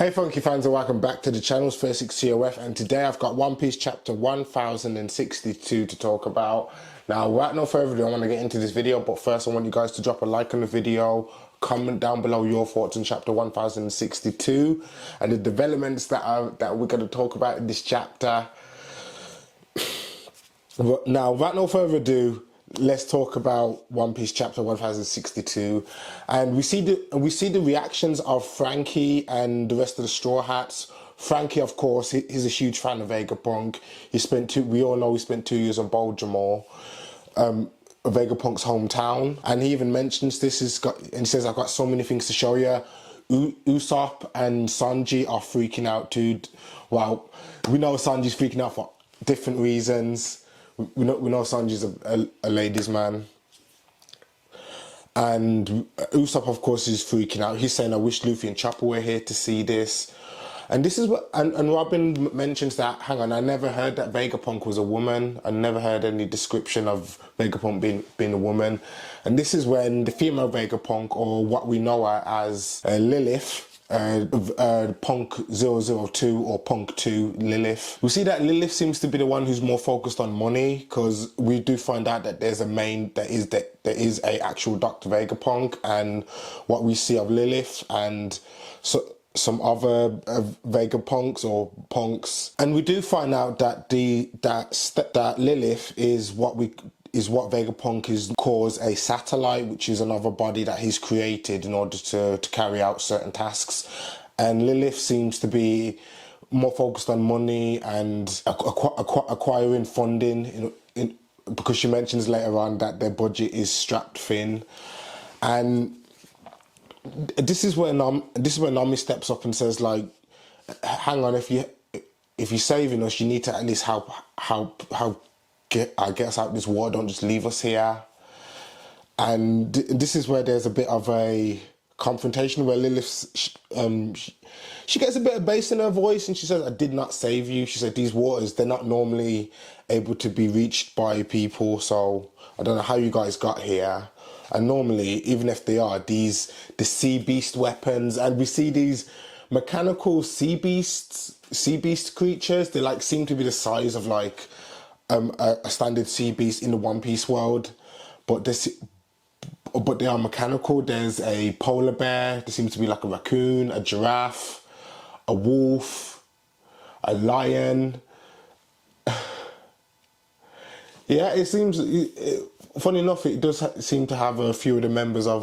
Hey funky fans and welcome back to the channel's first COF, and today I've got One Piece chapter 1062 to talk about. Now without no further ado, I want to get into this video, but first I want you guys to drop a like on the video, comment down below your thoughts on chapter 1062 and the developments that we're going to talk about in this chapter. Now without no further ado, let's talk about One Piece chapter 1062, and we see the reactions of Frankie and the rest of the Straw Hats. Frankie, of course, he's a huge fan of Vegapunk. We all know he spent 2 years on Baltimore, Vegapunk's hometown, and he even mentions this. And he says, "I've got so many things to show you." Usopp and Sanji are freaking out too. Well, we know Sanji's freaking out for different reasons. We know Sanji's a ladies' man. And Usopp, of course, is freaking out. He's saying, "I wish Luffy and Chopper were here to see this." And this is what, and Robin mentions that, hang on, I never heard that Vegapunk was a woman. I never heard any description of Vegapunk being a woman. And this is when the female Vegapunk, or what we know her as Lilith, Punk 002 or Punk 2 Lilith. We see that Lilith seems to be the one who's more focused on money, because we do find out that there is a actual Dr Vegapunk, and what we see of Lilith and some other Vegapunks or punks, and we do find out that that Lilith is what Vegapunk calls a satellite, which is another body that he's created in order to carry out certain tasks. And Lilith seems to be more focused on money and acquiring funding, because she mentions later on that their budget is strapped thin. And this is where Nami steps up and says, like, hang on, if you're saving us, you need to at least help get us out this war. Don't just leave us here. And this is where there's a bit of a confrontation where Lilith, she gets a bit of bass in her voice, and she says, "I did not save you." She said, "These waters, they're not normally able to be reached by people, so I don't know how you guys got here. And normally, even if they are, the sea beast weapons," and we see these mechanical sea beast creatures. They like seem to be the size of like a standard sea beast in the One Piece world, but they are mechanical. There's a polar bear. There seems to be like a raccoon, a giraffe, a wolf, a lion. Yeah, it seems. Funny enough, it does seem to have a few of the members of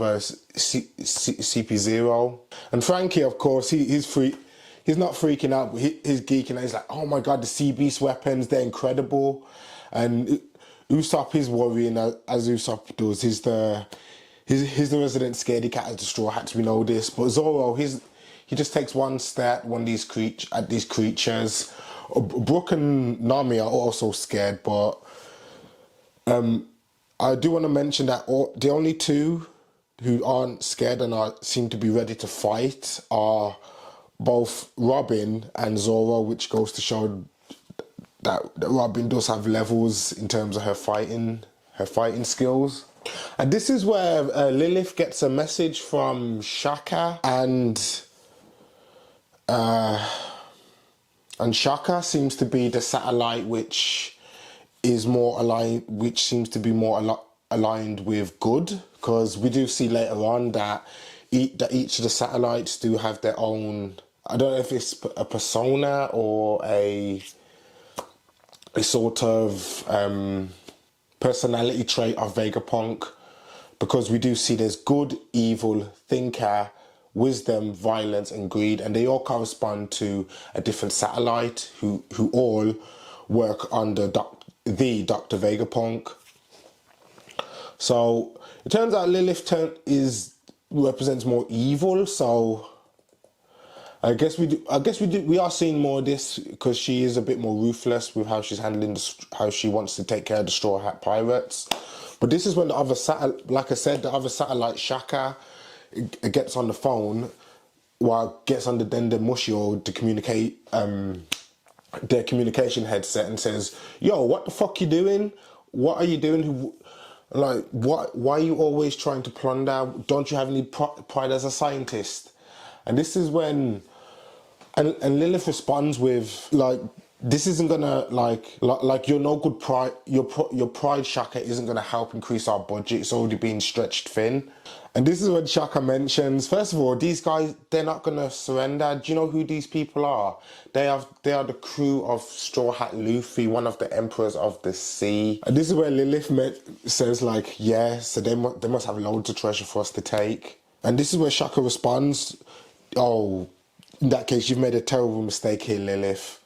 CP0. And Frankie, of course, he's not freaking out, but he's geeking out. He's like, "Oh my god, the sea beast weapons, they're incredible." And Usopp is worrying, as Usopp does. He's the resident scaredy cat of the Straw Hats, we know this. But Zoro, he just takes one step at these creatures. Brook and Nami are also scared, but I do want to mention that the only two who aren't scared and seem to be ready to fight are both Robin and Zoro, which goes to show that Robin does have levels in terms of her fighting skills. And this is where Lilith gets a message from Shaka, and Shaka seems to be the satellite which seems to be more aligned with good, because we do see later on that each of the satellites do have their own, I don't know if it's a persona or a sort of personality trait of Vegapunk, because we do see there's good, evil, thinker, wisdom, violence and greed, and they all correspond to a different satellite who all work under the Dr Vegapunk. So it turns out Lilith represents more evil, so I guess we are seeing more of this, because she is a bit more ruthless with how she's handling how she wants to take care of the Straw Hat pirates. But this is when the other satellite Shaka, it gets on the phone, gets on the Mushi, or their communication headset, and says, "Yo, what the fuck you doing? What are you doing? Like, why are you always trying to plunder? Don't you have any pride as a scientist?" And this is when And Lilith responds with like, this isn't gonna like you're no good pride. Your pride, Shaka, isn't gonna help increase our budget. It's already been stretched thin. And this is when Shaka mentions, first of all, these guys, they're not gonna surrender. Do you know who these people are? They are the crew of Straw Hat Luffy, one of the emperors of the sea. And this is where Lilith says like, yeah, so they must have loads of treasure for us to take. And this is where Shaka responds, oh, in that case, you've made a terrible mistake here, Lilith.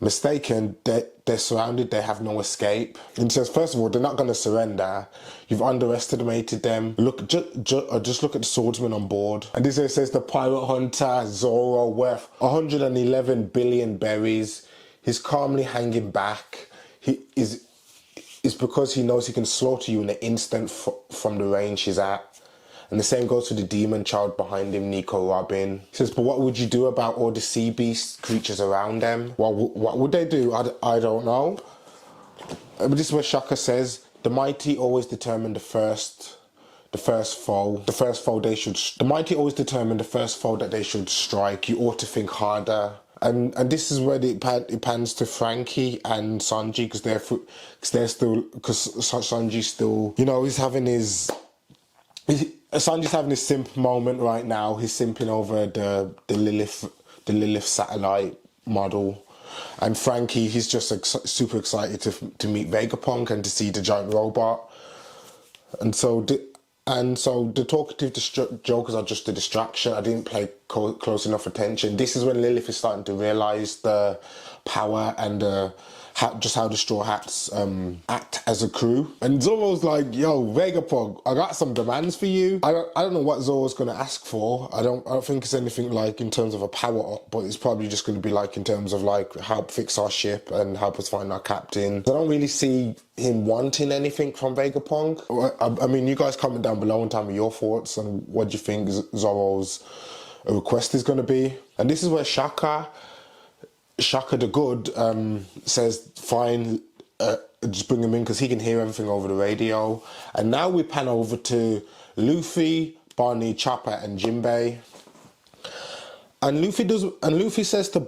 Mistaken, they're surrounded, they have no escape. And he says, first of all, they're not going to surrender. You've underestimated them. Look, just look at the swordsman on board. And this says the pirate hunter, Zoro, worth 111 billion berries. He's calmly hanging back. It's because he knows he can slaughter you in an instant from the range he's at. And the same goes for the demon child behind him, Nico Robin. He says, but what would you do about all the sea beast creatures around them? Well, what would they do? I don't know. But this is where Shaka says, the mighty always determine the first foe the mighty always determine the first foe that they should strike. You ought to think harder. And this is where it pans to Frankie and Sanji, because Sanji's still, you know, he's having his... Sanji's having his simp moment right now. He's simping over the Lilith satellite model, and Frankie, he's just super excited to meet Vegapunk and to see the giant robot. And so the talkative jokers are just a distraction. I didn't pay close enough attention. This is when Lilith is starting to realize the power and just how the Straw Hats act as a crew. And Zoro's like, yo, Vegapunk, I got some demands for you. I don't know what Zoro's gonna ask for. I don't think it's anything like in terms of a power up, but it's probably just gonna be like in terms of like help fix our ship and help us find our captain. I don't really see him wanting anything from Vegapunk. I mean, you guys comment down below and tell me your thoughts on what you think Zoro's request is gonna be. And this is where Shaka the Good says, fine, just bring him in because he can hear everything over the radio. And now we pan over to Luffy, Bonney, Chopper, and Jinbei. And Luffy says to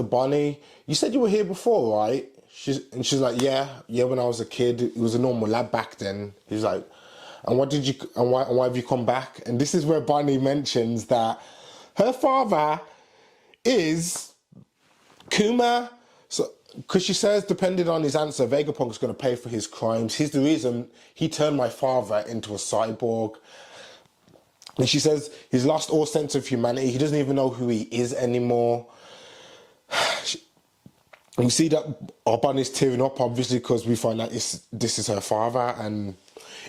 Bonney, you said you were here before, right? She's like, yeah, when I was a kid. It was a normal lab back then. He's like, and why have you come back? And this is where Bonney mentions that her father is Kuma. So, because she says, depending on his answer, Vegapunk's going to pay for his crimes. He's the reason he turned my father into a cyborg. And she says he's lost all sense of humanity. He doesn't even know who he is anymore. We see that our Bonnie's tearing up, obviously, because we find out this is her father. And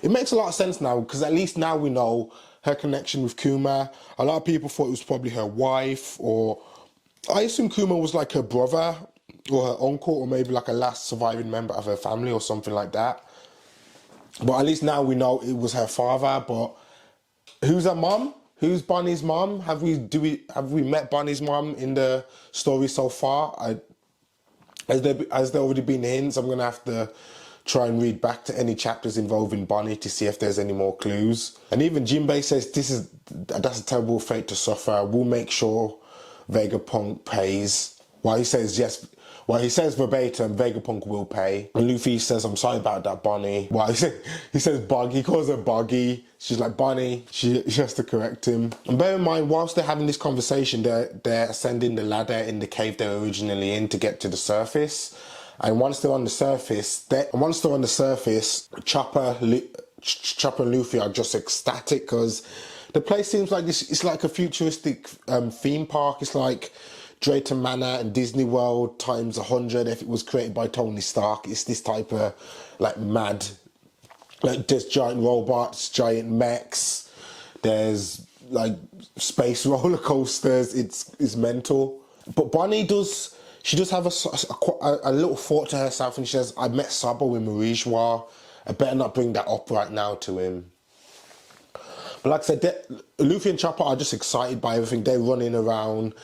it makes a lot of sense now, because at least now we know her connection with Kuma. A lot of people thought it was probably her wife, or I assume Kuma was like her brother or her uncle, or maybe like a last surviving member of her family or something like that. But at least now we know it was her father. But who's her mom? Who's Bonnie's mom? Have we met Bonnie's mom in the story so far? Has there already been hints? I'm gonna have to try and read back to any chapters involving Bonney to see if there's any more clues. And even Jinbei says that's a terrible fate to suffer. We'll make sure Vegapunk pays. While he says yes, well, he says verbatim, Vegapunk will pay. And Luffy says, I'm sorry about that, Bonney. Well, he says Bug, he calls her Buggy. She's like, Bonney, she has to correct him. And bear in mind, whilst they're having this conversation, they're ascending the ladder in the cave they were originally in to get to the surface. And once they're on the surface, Chopper and Luffy are just ecstatic, because the place seems like it's like a futuristic theme park. It's like Drayton Manor and Disney World times 100 if it was created by Tony Stark. It's this type of like mad, like there's giant robots, giant mechs, there's like space roller coasters. It's mental. But Bonney does have a little thought to herself, and she says, I met Sabo in Marijwa. I better not bring that up right now to him. But like I said, Luffy and Chopper are just excited by everything. They're running around.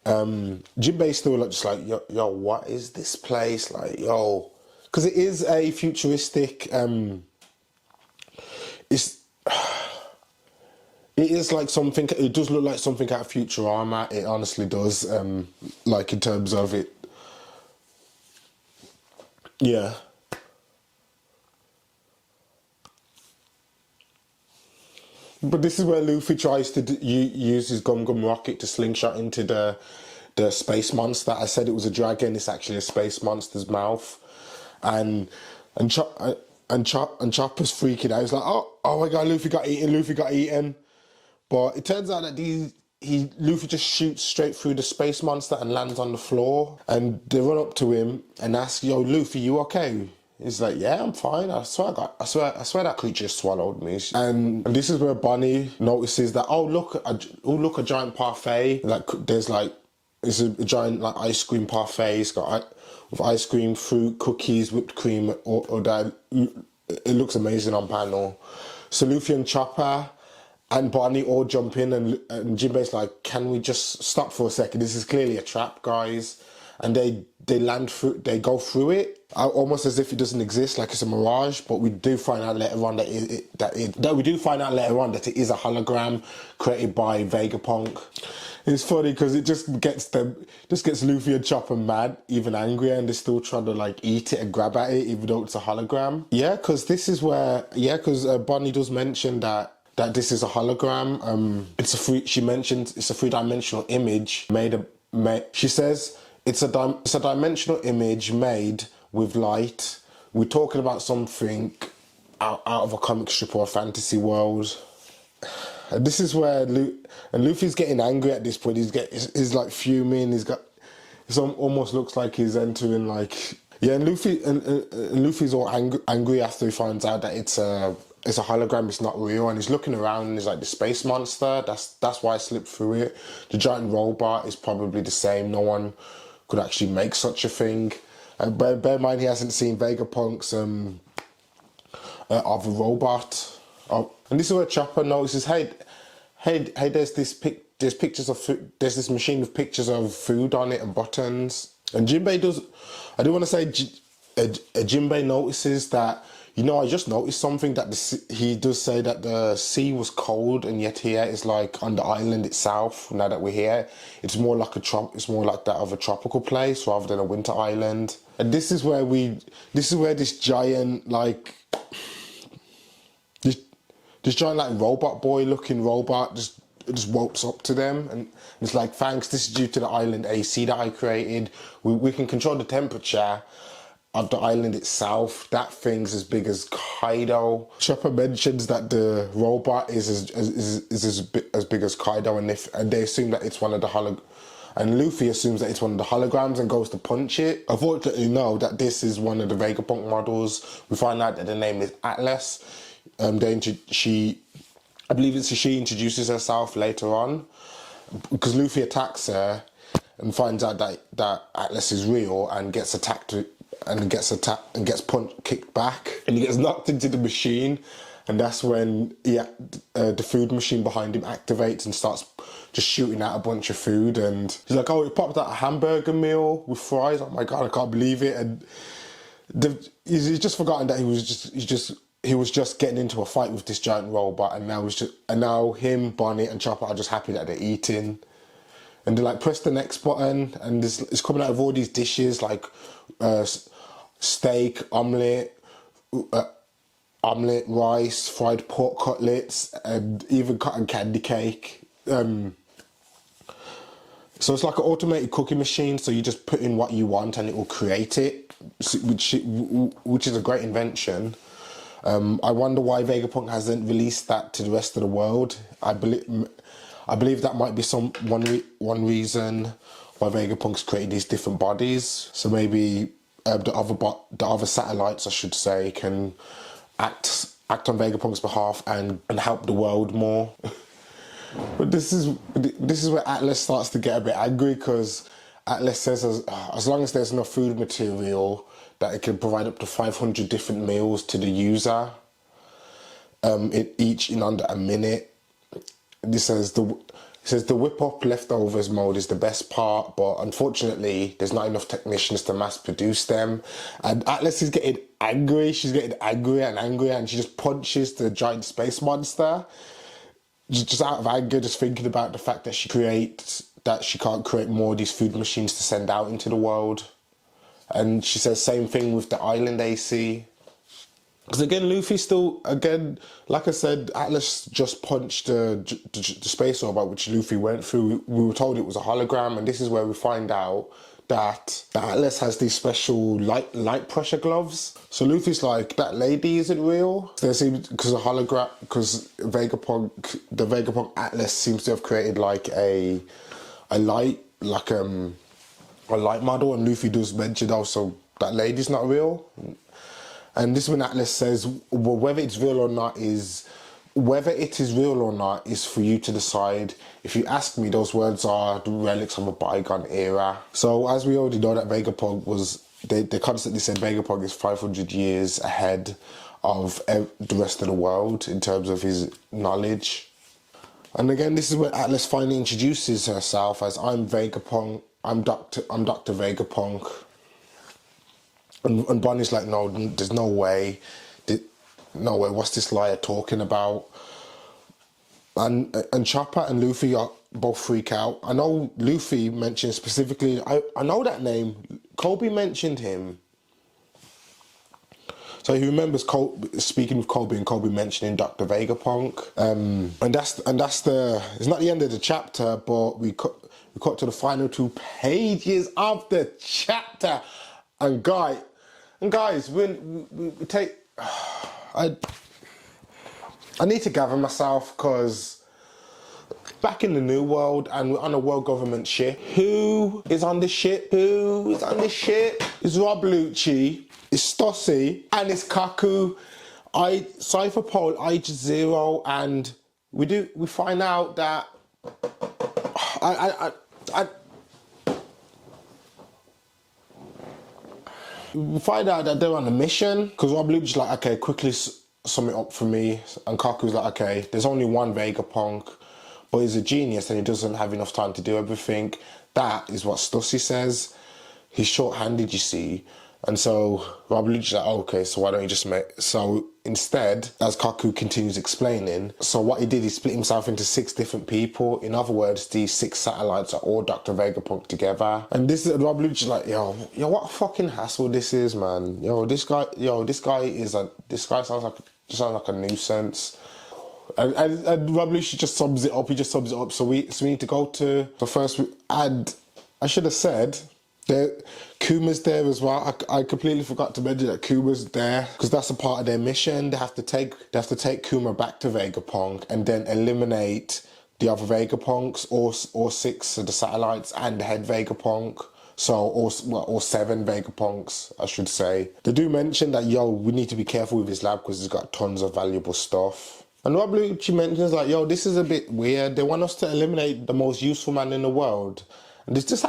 Jinbei's still just like, yo, what is this place? Like, yo, because it is a futuristic, It is like something, it does look like something out of Futurama, it honestly does, like in terms of it. Yeah. But this is where Luffy tries to use his Gum Gum rocket to slingshot into the space monster. I said it was a dragon, it's actually a space monster's mouth. And and Chop and Chopper's freaking out. He's like, oh my god, Luffy got eaten, Luffy got eaten. But it turns out that Luffy just shoots straight through the space monster and lands on the floor. And they run up to him and ask, yo, Luffy, you okay? He's like, yeah, I'm fine. I swear that creature swallowed me. And this is where Bonney notices that, oh look, a giant parfait. Like there's like, it's a giant like ice cream parfait. It's got with ice cream, fruit, cookies, whipped cream, or that. It looks amazing on panel. So Luffy and Chopper and Bonney all jump in, and Jinbei's like, can we just stop for a second? This is clearly a trap, guys. And they land through, they go through it, almost as if it doesn't exist, like it's a mirage. But we do find out later on that it is a hologram created by Vegapunk. It's funny because it just gets Luffy and Chopper mad, even angrier, and they're still trying to like eat it and grab at it, even though it's a hologram. Yeah, because this is where Bonney does mention that this is a hologram. She mentions it's a three-dimensional image she says it's a dimensional image made with light. We're talking about something out of a comic strip or a fantasy world. And this is where Luffy's getting angry at this point. He's like fuming. It almost looks like he's entering like, yeah. And Luffy's all angry after he finds out that it's a hologram. It's not real, and he's looking around and he's like, the space monster. That's why I slipped through it. The giant robot is probably the same. No one could actually make such a thing. And bear in mind, he hasn't seen Vegapunk's of a robot. And this is where Chopper notices, hey, there's pictures of food. There's this machine with pictures of food on it and buttons. And Jinbei does. I do want to say, Jinbei notices that, you know, I just noticed something that he does say that the sea was cold, and yet here is like on the island itself. Now that we're here, it's more like that of a tropical place rather than a winter island. And this is where this giant like. This giant like robot boy looking robot just walks up to them, and it's like, thanks, this is due to the island AC that I created. We can control the temperature of the island itself. That thing's as big as Kaido. Chopper mentions that the robot is as big as Kaido, and they assume that it's one of the and Luffy assumes that it's one of the holograms and goes to punch it. Unfortunately, no, that this is one of the Vegapunk models. We find out that the name is Atlas. I believe she introduces herself later on, because Luffy attacks her and finds out that Atlas is real and gets attacked and gets kicked back, and he gets knocked into the machine. And that's when the food machine behind him activates and starts just shooting out a bunch of food. And he's like, oh, it popped out a hamburger meal with fries. Oh my god, I can't believe it. And he's just forgotten that he was just getting into a fight with this giant robot, and now him, Bonney, and Chopper are just happy that they're eating. And they like press the next button, and it's coming out of all these dishes like steak, omelette, rice, fried pork cutlets, and even cotton candy cake. So it's like an automated cooking machine. So you just put in what you want, and it will create it, which is a great invention. I wonder why Vegapunk hasn't released that to the rest of the world. I believe that might be one reason why Vegapunk's created these different bodies. So maybe the other satellites, I should say, can act on Vegapunk's behalf and help the world more. But this is where Atlas starts to get a bit angry, because Atlas says as long as there's enough food material, that it can provide up to 500 different meals to the user, each in under a minute. This says the whip up leftovers mode is the best part, but unfortunately there's not enough technicians to mass produce them. And Atlas is getting angry. She's getting angrier and angrier, and she just punches the giant space monster. just out of anger, just thinking about the fact that she can't create more of these food machines to send out into the world. And she says same thing with the island AC. Because again, Luffy still, again, like I said, Atlas just punched the space robot, which Luffy went through. We were told it was a hologram, and this is where we find out that Atlas has these special light pressure gloves. So Luffy's like, that lady isn't real. There seems, because the Vegapunk Atlas seems to have created like a light model, and Luffy does mention also that lady's not real. And this is when Atlas says, well, whether it is real or not is for you to decide. If you ask me, those words are the relics of a bygone era. So as we already know that Vegapunk they constantly said Vegapunk is 500 years ahead of the rest of the world in terms of his knowledge. And again, this is where Atlas finally introduces herself as, I'm Vegapunk, I'm Dr Vegapunk. And Bonney's like, no, there's no way. No way, what's this liar talking about? And Chopper and Luffy both freak out. I know Luffy mentioned specifically, I know that name. Kobe mentioned him. So he remembers speaking with Kobe and Kobe mentioning Dr. Vegapunk. And that's it's not the end of the chapter, but we cut to the final 2 pages of the chapter. And guys, we take... I need to gather myself, because back in the new world and we're on a world government ship. Who is on the ship? It's Rob Lucci, it's Stussy, and it's Kaku, Cypher Pole, Zero, and we find out that we find out that they're on a mission, because Rob Lucci's like, okay, quickly sum it up for me. And Kaku's like, okay, there's only one Vegapunk, but he's a genius and he doesn't have enough time to do everything. That is what Stussy says. He's short-handed, you see. And so Rob Lucci's like, oh, okay, so why don't you just So instead, as Kaku continues explaining, so what he did, he split himself into 6 different people. In other words, these 6 satellites are all Dr. Vegapunk together. And this is Rob Lucci's like, yo, what a fucking hassle this is, man. This guy sounds like a nuisance. And Rob Lucci just sums it up. He just sums it up. So we need to go to the first. And I should have said that Kuma's there as well. I completely forgot to mention that Kuma's there, because that's a part of their mission. They have to take Kuma back to Vegapunk and then eliminate the other Vegapunks, or 6 of the satellites and the head Vegapunk. So, or 7 Vegapunks, I should say. They do mention that, yo, we need to be careful with his lab because he's got tons of valuable stuff. And Rob Lucci mentions like, yo, this is a bit weird. They want us to eliminate the most useful man in the world. And does this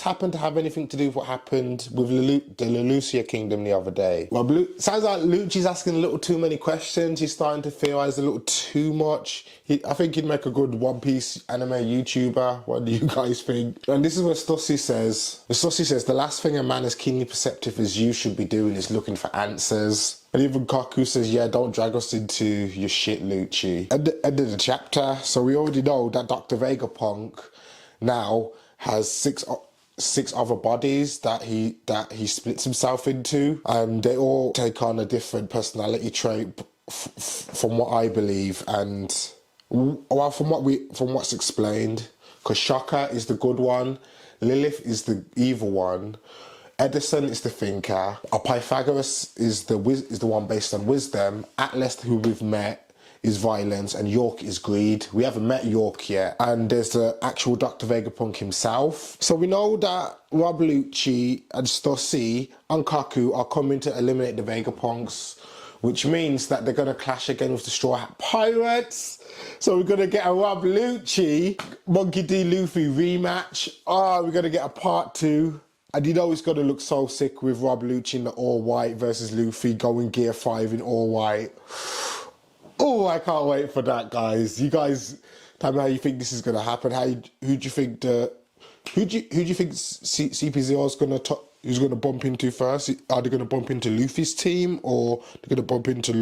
happen to have anything to do with what happened with the Lelucia Kingdom the other day? Well, sounds like Lucci's asking a little too many questions. He's starting to theorize a little too much. I think he'd make a good One Piece anime YouTuber. What do you guys think? And this is what Stussy says. Stussy says, the last thing a man as keenly perceptive as you should be doing is looking for answers. And even Kaku says, yeah, don't drag us into your shit, Lucci. End of the chapter. So we already know that Dr. Vegapunk now has 6 other bodies that he splits himself into, and they all take on a different personality trait from what I believe, and well, from what's explained, because Shaka is the good one, Lilith is the evil one, Edison is the thinker, Pythagoras is the one based on wisdom, Atlas, who we've met, is violence, and York is greed. We haven't met York yet. And there's the actual Dr. Vegapunk himself. So we know that Rob Lucci and Stussy and Kaku are coming to eliminate the Vegapunks, which means that they're going to clash again with the Straw Hat Pirates. So we're going to get a Rob Lucci, Monkey D. Luffy rematch. Oh, we're going to get a part 2. And you know it's going to look so sick with Rob Lucci in the all white versus Luffy going Gear 5 in all white. Oh, I can't wait for that, guys. You guys, tell me how you think this is going to happen. Who do you think CP0 is going to who's going to bump into first? Are they going to bump into Luffy's team, or they're going to bump into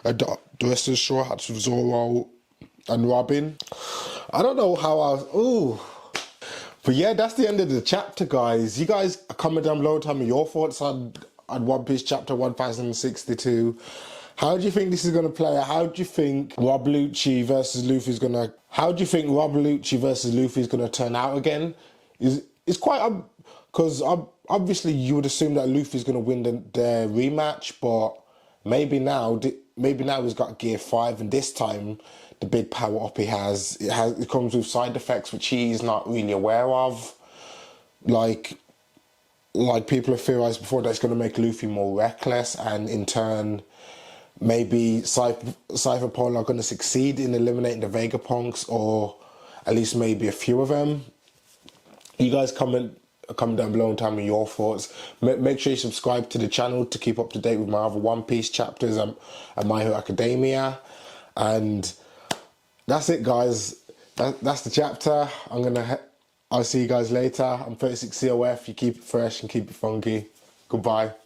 the rest of the Straw Hats with Zoro, and Robin. I don't know how ooh. But yeah, that's the end of the chapter, guys. You guys comment down below, tell me your thoughts on One Piece chapter 1062. How do you think this is going to play out? How do you think Rob Lucci versus Luffy is going to... How do you think Rob Lucci versus Luffy is going to turn out again? It's quite... Because obviously you would assume that Luffy's going to win the rematch, but maybe now he's got Gear 5, and this time the big power up it comes with side effects which he's not really aware of. Like people have theorized before, that's going to make Luffy more reckless, and in turn maybe Cypher Pole are going to succeed in eliminating the Vegapunks, or at least maybe a few of them. You guys comment down below and tell me your thoughts. Make sure you subscribe to the channel to keep up to date with my other One Piece chapters and My Hero Academia. And that's it, guys. That's the chapter. I'll see you guys later. I'm 36 COF. You keep it fresh and keep it funky. Goodbye.